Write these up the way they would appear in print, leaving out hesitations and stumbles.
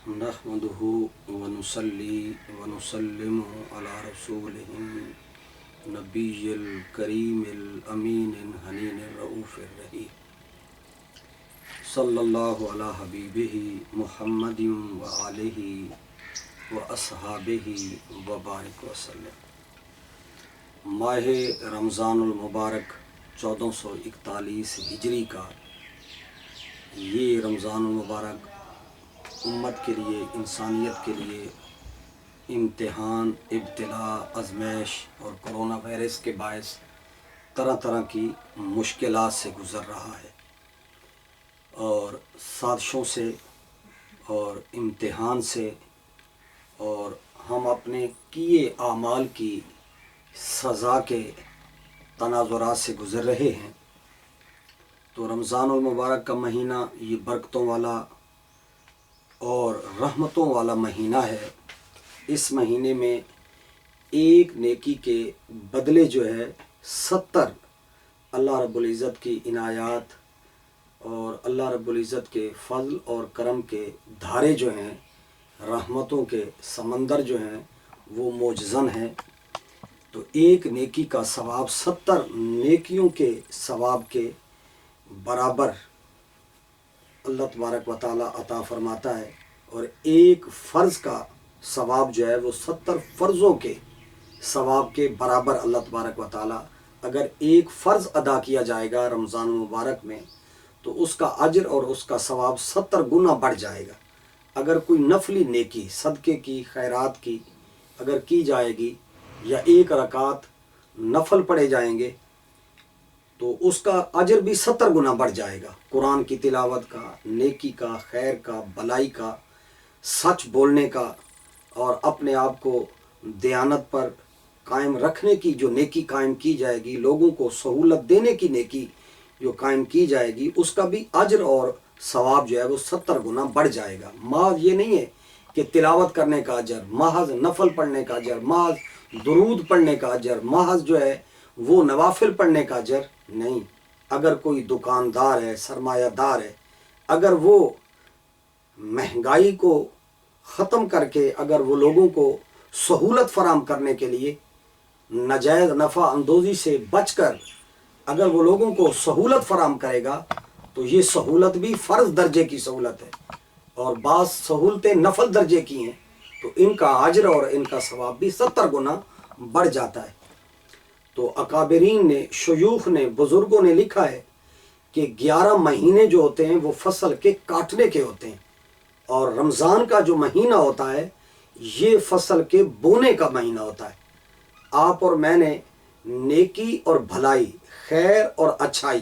نحمده ونصلي ونسلم على رسوله نبی الکریم الامین الحنین الرؤوف الرحیم صلی اللہ علی حبیبہ محمد وآلہ واصحابہ وبارک وسلم۔ ماہ رمضان المبارک 1441 ہجری کا یہ رمضان المبارک امت کے لیے، انسانیت کے لیے امتحان، ابتلا، آزمائش اور کرونا وائرس کے باعث طرح طرح کی مشکلات سے گزر رہا ہے، اور سازشوں سے اور امتحان سے، اور ہم اپنے کیے اعمال کی سزا کے تناظرات سے گزر رہے ہیں۔ تو رمضان المبارک کا مہینہ یہ برکتوں والا اور رحمتوں والا مہینہ ہے۔ اس مہینے میں ایک نیکی کے بدلے جو ہے 70 اللہ رب العزت کی عنایات اور اللہ رب العزت کے فضل اور کرم کے دھارے جو ہیں، رحمتوں کے سمندر جو ہیں، وہ معجزن ہیں۔ تو ایک نیکی کا ثواب 70 نیکیوں کے ثواب کے برابر اللہ تبارک و تعالیٰ عطا فرماتا ہے، اور ایک فرض کا ثواب جو ہے وہ 70 فرضوں کے ثواب کے برابر اللہ تبارک و تعالیٰ، اگر ایک فرض ادا کیا جائے گا رمضان المبارک میں تو اس کا اجر اور اس کا ثواب 70 گنا بڑھ جائے گا۔ اگر کوئی نفلی نیکی، صدقے کی، خیرات کی اگر کی جائے گی، یا ایک رکعت نفل پڑھے جائیں گے تو اس کا اجر بھی 70 گنا بڑھ جائے گا۔ قرآن کی تلاوت کا، نیکی کا، خیر کا، بلائی کا، سچ بولنے کا، اور اپنے آپ کو دیانت پر قائم رکھنے کی جو نیکی قائم کی جائے گی، لوگوں کو سہولت دینے کی نیکی جو قائم کی جائے گی، اس کا بھی اجر اور ثواب جو ہے وہ 70 گنا بڑھ جائے گا۔ محض یہ نہیں ہے کہ تلاوت کرنے کا اجر، محض نفل پڑھنے کا اجر، محض درود پڑھنے کا اجر، محض جو ہے وہ نوافل پڑھنے کا اجر نہیں۔ اگر کوئی دکاندار ہے، سرمایہ دار ہے، اگر وہ مہنگائی کو ختم کر کے، اگر وہ لوگوں کو سہولت فراہم کرنے کے لیے ناجائز نفع اندوزی سے بچ کر اگر وہ لوگوں کو سہولت فراہم کرے گا تو یہ سہولت بھی فرض درجے کی سہولت ہے، اور بعض سہولتیں نفل درجے کی ہیں، تو ان کا اجر اور ان کا ثواب بھی 70 گنا بڑھ جاتا ہے۔ تو اکابرین نے، شیوخ نے، بزرگوں نے لکھا ہے کہ 11 مہینے جو ہوتے ہیں وہ فصل کے کاٹنے کے ہوتے ہیں، اور رمضان کا جو مہینہ ہوتا ہے یہ فصل کے بونے کا مہینہ ہوتا ہے۔ آپ اور میں نے نیکی اور بھلائی، خیر اور اچھائی،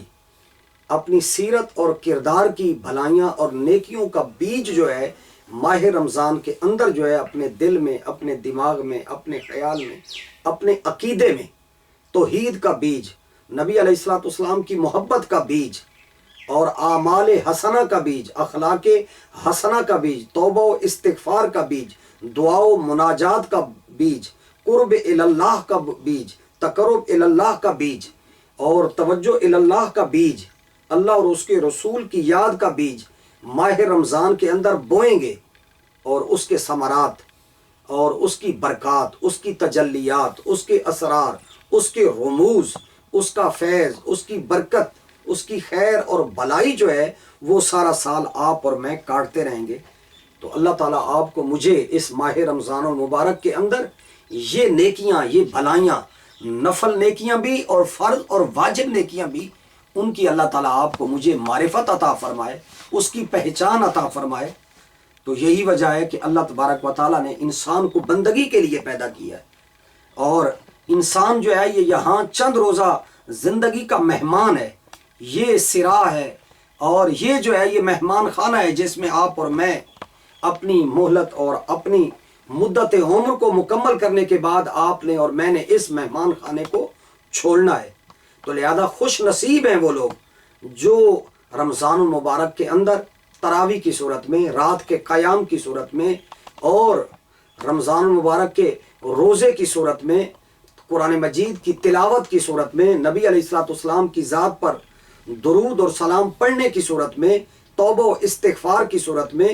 اپنی سیرت اور کردار کی بھلائیاں اور نیکیوں کا بیج جو ہے ماہ رمضان کے اندر جو ہے اپنے دل میں، اپنے دماغ میں، اپنے خیال میں، اپنے عقیدے میں، توحید کا بیج، نبی علیہ الصلوۃ والسلام کی محبت کا بیج، اور اعمال حسنہ کا بیج، اخلاق حسنہ کا بیج، توبہ و استغفار کا بیج، دعا و مناجات کا بیج، قرب اللہ کا بیج، تقرب اللہ کا بیج، اور توجہ اللہ کا بیج، اللہ اور اس کے رسول کی یاد کا بیج ماہ رمضان کے اندر بوئیں گے، اور اس کے ثمرات اور اس کی برکات، اس کی تجلیات، اس کے اسرار، اس کے رموز، اس کا فیض، اس کی برکت، اس کی خیر اور بلائی جو ہے وہ سارا سال آپ اور میں کاٹتے رہیں گے۔ تو اللہ تعالیٰ آپ کو، مجھے اس ماہ رمضان المبارک کے اندر یہ نیکیاں، یہ بھلائیاں، نفل نیکیاں بھی اور فرض اور واجب نیکیاں بھی، ان کی اللہ تعالیٰ آپ کو، مجھے معرفت عطا فرمائے، اس کی پہچان عطا فرمائے۔ تو یہی وجہ ہے کہ اللہ تبارک و تعالیٰ نے انسان کو بندگی کے لیے پیدا کیا ہے، اور انسان جو ہے یہ یہاں چند روزہ زندگی کا مہمان ہے، یہ سراہ ہے، اور یہ جو ہے یہ مہمان خانہ ہے جس میں آپ اور میں اپنی مہلت اور اپنی مدت عمر کو مکمل کرنے کے بعد آپ نے اور میں نے اس مہمان خانے کو چھوڑنا ہے۔ تو لہذا خوش نصیب ہیں وہ لوگ جو رمضان المبارک کے اندر تراویح کی صورت میں، رات کے قیام کی صورت میں، اور رمضان المبارک کے روزے کی صورت میں، قرآن مجید کی تلاوت کی صورت میں، نبی علیہ الصلوۃ والسلام کی ذات پر درود اور سلام پڑھنے کی صورت میں توبہ و استغفار کی صورت میں،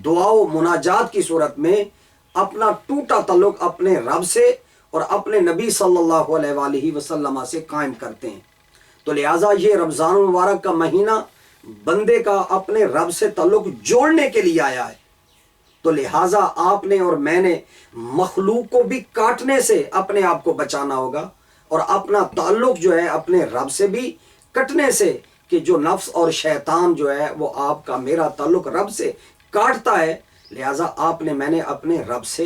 دعا و مناجات کی صورت میں اپنا ٹوٹا تعلق اپنے رب سے اور اپنے نبی صلی اللہ علیہ وآلہ وسلم سے قائم کرتے ہیں۔ تو لہٰذا یہ رمضان المبارک کا مہینہ بندے کا اپنے رب سے تعلق جوڑنے کے لیے آیا ہے۔ تو لہٰذا آپ نے اور میں نے مخلوق کو بھی کاٹنے سے اپنے آپ کو بچانا ہوگا، اور اپنا تعلق جو ہے اپنے رب سے بھی کٹنے سے، کہ جو نفس اور شیطان جو ہے وہ آپ کا میرا تعلق رب سے کاٹتا ہے، لہٰذا آپ نے میں نے اپنے رب سے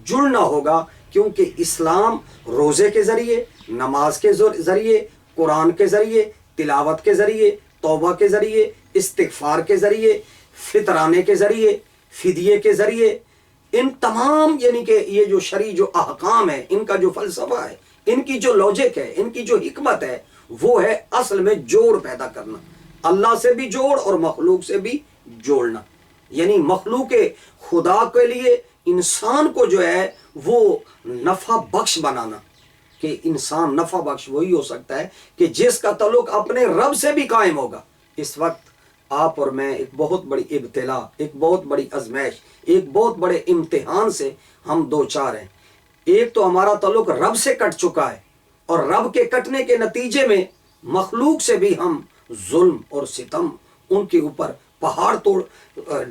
جڑنا ہوگا، کیونکہ اسلام روزے کے ذریعے، نماز کے ذریعے، قرآن کے ذریعے، تلاوت کے ذریعے، توبہ کے ذریعے، استغفار کے ذریعے، فطرانے کے ذریعے، فدیے کے ذریعے، ان تمام یعنی کہ یہ جو شرعی جو احکام ہے، ان کا جو فلسفہ ہے، ان کی جو لاجک ہے، ان کی جو حکمت ہے، وہ ہے اصل میں جوڑ پیدا کرنا، اللہ سے بھی جوڑ اور مخلوق سے بھی جوڑنا، یعنی مخلوق خدا کے لیے انسان کو جو ہے وہ نفع بخش بنانا، کہ انسان نفع بخش وہی ہو سکتا ہے کہ جس کا تعلق اپنے رب سے بھی قائم ہوگا۔ اس وقت آپ اور میں ایک بہت بڑی ابتلا، ایک بہت بڑی آزمائش، ایک بہت بڑے امتحان سے ہم دو چار ہیں۔ ایک تو ہمارا تعلق رب سے کٹ چکا ہے، اور رب کے کٹنے کے نتیجے میں مخلوق سے بھی ہم ظلم اور ستم، ان کے اوپر پہاڑ توڑ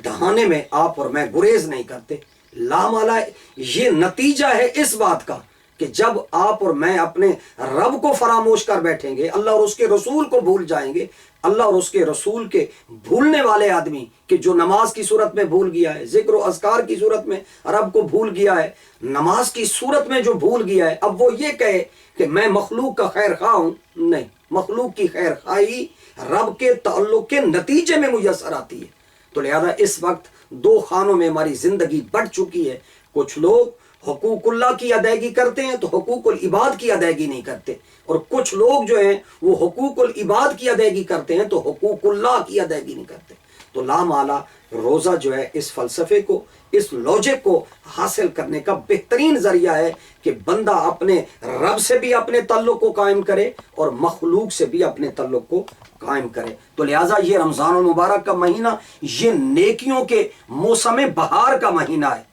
ڈھانے میں آپ اور میں گریز نہیں کرتے۔ لامالا یہ نتیجہ ہے اس بات کا کہ جب آپ اور میں اپنے رب کو فراموش کر بیٹھیں گے، اللہ اور اس کے رسول کو بھول جائیں گے، اللہ اور اس کے رسول کے بھولنے والے آدمی کہ جو نماز کی صورت میں بھول گیا ہے، ذکر و اذکار کی صورت میں رب کو بھول گیا ہے، نماز کی صورت میں جو بھول گیا ہے، اب وہ یہ کہے کہ میں مخلوق کا خیر خواہ ہوں، نہیں، مخلوق کی خیر خواہی رب کے تعلق کے نتیجے میں میسر آتی ہے۔ تو لہذا اس وقت دو خانوں میں ہماری زندگی بڑھ چکی ہے۔ کچھ لوگ حقوق اللہ کی ادائیگی کرتے ہیں تو حقوق العباد کی ادائیگی نہیں کرتے، اور کچھ لوگ جو ہیں وہ حقوق العباد کی ادائیگی کرتے ہیں تو حقوق اللہ کی ادائیگی نہیں کرتے۔ تو لامالا روزہ جو ہے اس فلسفے کو، اس لاجک کو حاصل کرنے کا بہترین ذریعہ ہے کہ بندہ اپنے رب سے بھی اپنے تعلق کو قائم کرے اور مخلوق سے بھی اپنے تعلق کو قائم کرے۔ تو لہٰذا یہ رمضان المبارک کا مہینہ یہ نیکیوں کے موسم بہار کا مہینہ ہے۔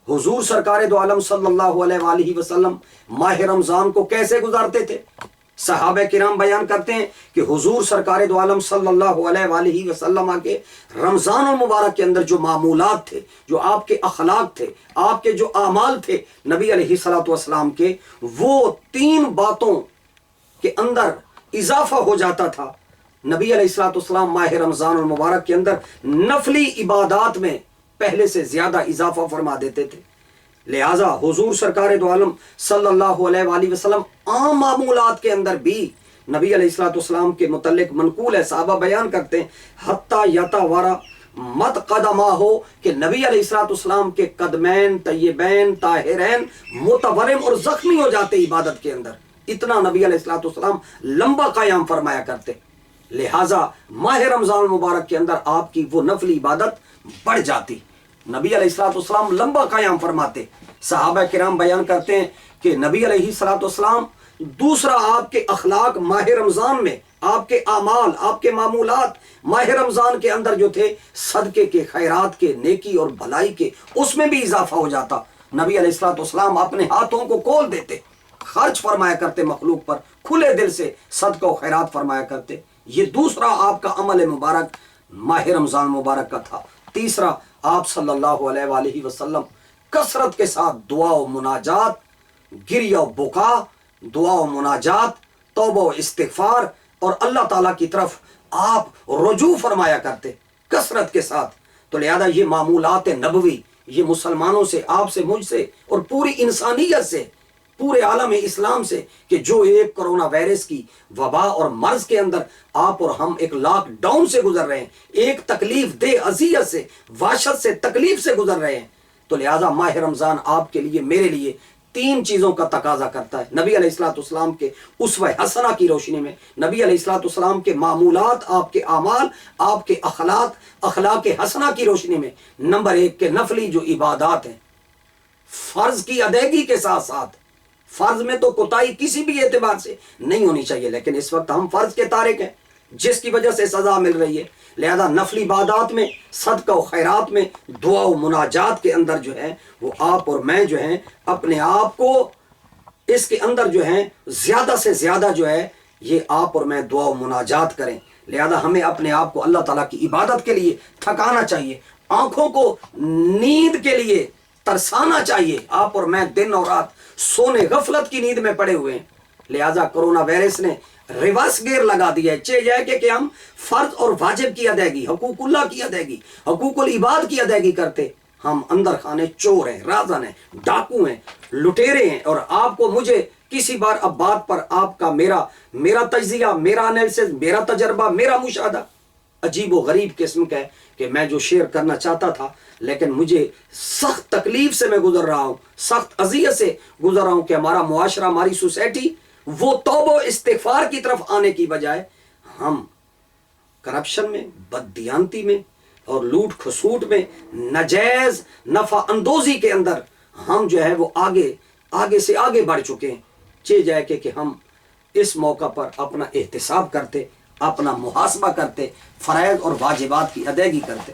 حضور سرکار دو عالم صلی اللہ علیہ وآلہ وسلم ماہ رمضان کو کیسے گزارتے تھے؟ صحابہ کرام بیان کرتے ہیں کہ حضور سرکار دو عالم صلی اللہ علیہ وآلہ وسلم کے رمضان المبارک کے اندر جو معمولات تھے، جو آپ کے اخلاق تھے، آپ کے جو اعمال تھے نبی علیہ الصلوۃ والسلام کے، وہ 3 باتوں کے اندر اضافہ ہو جاتا تھا۔ نبی علیہ الصلوۃ والسلام ماہ رمضان المبارک کے اندر نفلی عبادات میں پہلے سے زیادہ اضافہ فرما دیتے تھے۔ لہٰذا حضور سرکار دو عالم صلی اللہ علیہ وآلہ وسلم عام معمولات کے اندر بھی نبی علیہ الصلوۃ والسلام کے متعلق منقول ہے، صحابہ بیان کرتے ہیں حتیٰ یتوارا مت قدمہ ہو، کہ نبی علیہ الصلوۃ والسلام کے قدمین طیبین طاہرین متورم اور زخمی ہو جاتے عبادت کے اندر، اتنا نبی علیہ الصلوۃ والسلام لمبا قیام فرمایا کرتے۔ لہٰذا ماہ رمضان المبارک کے اندر آپ کی وہ نفلی عبادت بڑھ جاتی، نبی علیہ الصلوۃ والسلام لمبا قیام فرماتے۔ صحابہ کرام بیان کرتے ہیں کہ نبی علیہ الصلوۃ والسلام دوسرا آپ کے اخلاق ماہ رمضان میں، آپ کے اعمال، آپ کے معمولات ماہ رمضان کے اندر جو تھے صدقے کے، خیرات کے، نیکی اور بھلائی کے، اس میں بھی اضافہ ہو جاتا۔ نبی علیہ الصلوۃ والسلام اپنے ہاتھوں کو کھول دیتے، خرچ فرمایا کرتے مخلوق پر، کھلے دل سے صدقہ و خیرات فرمایا کرتے۔ یہ دوسرا آپ کا عمل مبارک ماہ رمضان مبارک کا تھا۔ تیسرا، آپ صلی اللہ علیہ وآلہ وسلم کثرت کے ساتھ دعا و مناجات، گریہ و بکا، دعا و مناجات، توبہ و استغفار اور اللہ تعالیٰ کی طرف آپ رجوع فرمایا کرتے کثرت کے ساتھ۔ تو لہذا یہ معمولات نبوی، یہ مسلمانوں سے، آپ سے، مجھ سے اور پوری انسانیت سے، پورے عالم اسلام سے، کہ جو ایک کرونا وائرس کی وبا اور مرض کے اندر آپ اور ہم ایک لاک ڈاؤن سے گزر رہے ہیں، ایک تکلیف دہ اذیت سے، وحشت سے، تکلیف سے گزر رہے ہیں۔ تو لہٰذا ماہ رمضان آپ کے لیے، میرے لیے 3 چیزوں کا تقاضا کرتا ہے۔ نبی علیہ الصلوۃ والسلام کے اسوہ حسنہ کی روشنی میں، نبی علیہ الصلوۃ والسلام کے معمولات، آپ کے اعمال، آپ کے اخلاق حسنہ کی روشنی میں، نمبر 1 کے نفلی جو عبادات ہیں، فرض کی ادائیگی کے ساتھ ساتھ، فرض میں تو کوتاہی کسی بھی اعتبار سے نہیں ہونی چاہیے، لیکن اس وقت ہم فرض کے تارک ہیں، جس کی وجہ سے سزا مل رہی ہے. لہذا نفلی عبادات میں، صدقہ و خیرات میں، دعا و مناجات کے اندر جو ہے وہ آپ اور میں جو ہیں اپنے آپ کو اس کے اندر جو ہے زیادہ سے زیادہ جو ہے یہ آپ اور میں دعا و مناجات کریں. لہذا ہمیں اپنے آپ کو اللہ تعالیٰ کی عبادت کے لیے تھکانا چاہیے، آنکھوں کو نیند کے لیے ترسانا چاہیے. آپ اور میں دن اور رات سونے غفلت کی نیند میں پڑے ہوئے ہیں. لہذا کرونا وائرس نے ریورس گیئر لگا دیا ہے. چاہیے کہ ہم فرض اور واجب کی ادائیگی، حقوق اللہ کی ادائیگی، حقوق العباد کی ادائیگی کرتے، ہم اندر خانے چور ہیں، رازن ہیں، ڈاکو ہیں، لٹیرے ہیں. اور آپ کو مجھے کسی بار اب بات پر آپ کا میرا تجزیہ، میرا انالیسس، میرا تجربہ، میرا مشاہدہ عجیب و غریب قسم کا ہے کہ میں جو شیئر کرنا چاہتا تھا لیکن مجھے سخت تکلیف سے میں گزر رہا ہوں، سخت اذیت سے گزر رہا ہوں کہ ہمارا معاشرہ، ہماری سوسائٹی وہ توبہ و استغفار کی طرف آنے کی بجائے ہم کرپشن میں، بددیانتی میں اور لوٹ کھسوٹ میں، ناجائز نفع اندوزی کے اندر ہم جو ہے وہ آگے سے آگے بڑھ چکے ہیں. چاہیے جائے کہ ہم اس موقع پر اپنا احتساب کرتے، اپنا محاسبہ کرتے، فرائض اور واجبات کی ادائیگی کرتے.